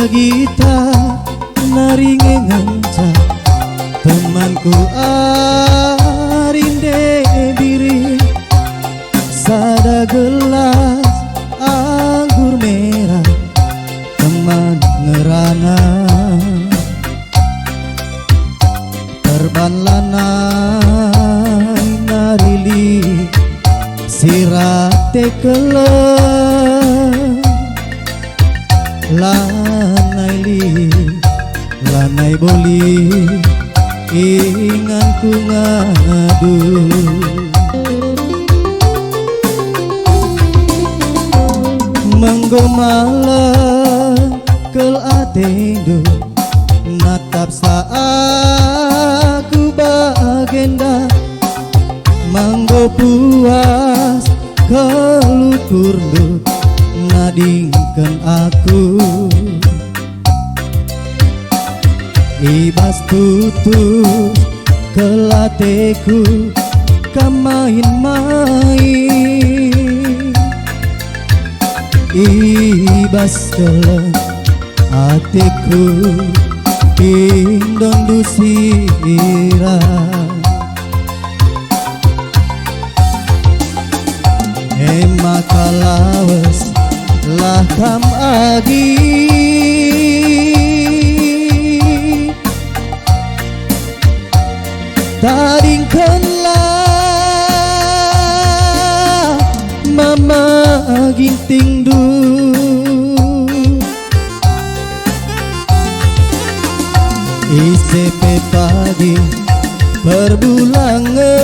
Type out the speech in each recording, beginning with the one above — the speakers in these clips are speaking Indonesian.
Sadagita naringe nganca temanku arinde diri. Sada gelas anggur merah teman ngerana. Terban lanai narili sirate keleng. Lanai li lanai boli inganku ngadu. Menggomala kel atendo natap saaku bagenda. Manggo puas kelukurdu nadingkan aku. Ibas tutus kelateku kamain-main. Ibas keleng atiku indon dusira. Ema kalawas lah kam agi taringkanlah mama ginting du. ICP pagi perbulangan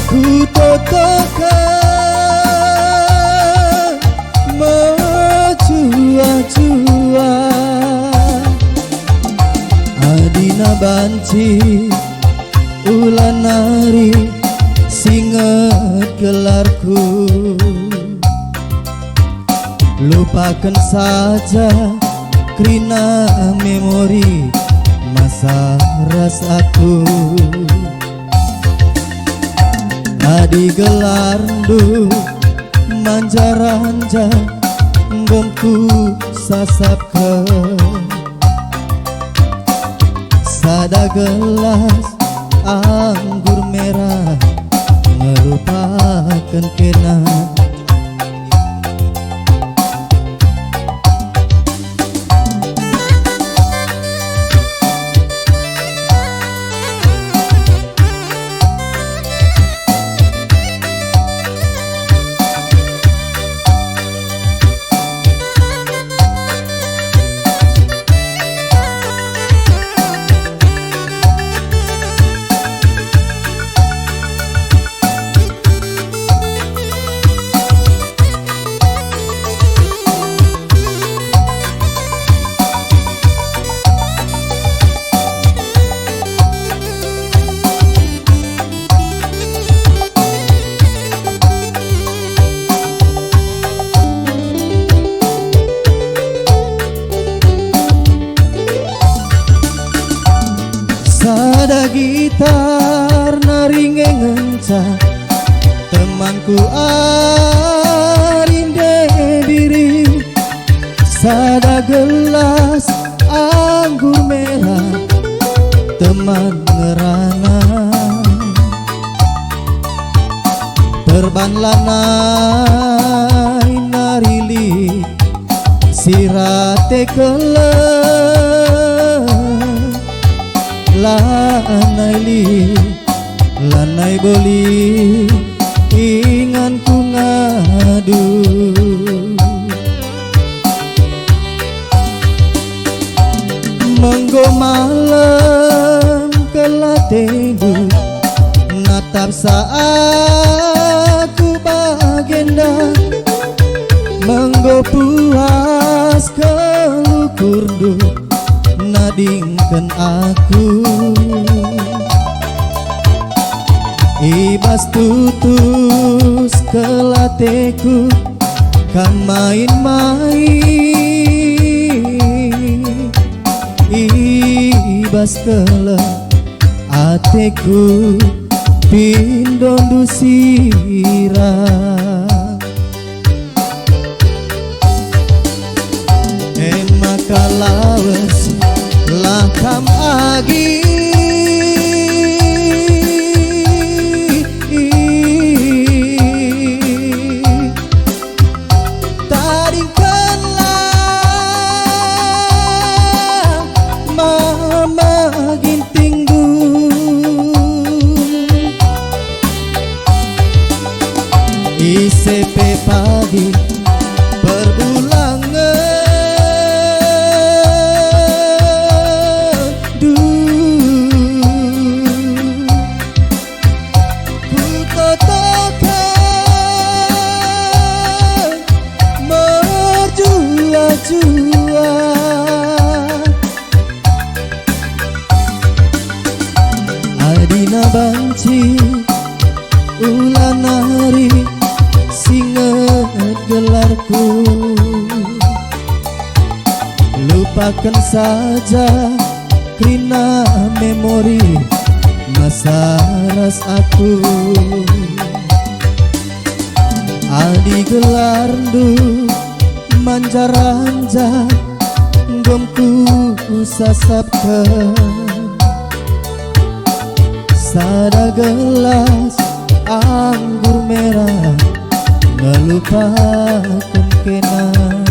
ku totokan macua-cua. Adina banci ulan nari singet gelarku. Lupakan saja krina memori masa rasaku. Adi gelardu manja-ranja gomku sasap ke. Sada gelas anggur merah merupakan kenang. Sada gitar naringe ngenca temanku arinde diri. Sada gelas anggur merah teman ngerana. Terban lanai narili sirate keleng. Lanai li lanai boli inganku ngadu. Menggo malam kelatendu natap saaku bagenda. Menggo puas kelukurdu nadingkan aku. Ibas tutus kelateku kan main-main. Ibas keleng ateku pindon dusirang maka lawas lakam agi taringkanlah mama ginting du ICP pagi Adina banci ulan hari singet gelarku lupakan saja krina memori masa ras aku Adi gelar du manjaranja gomku sasapkan sada gelas anggur merah ngelupakan kenang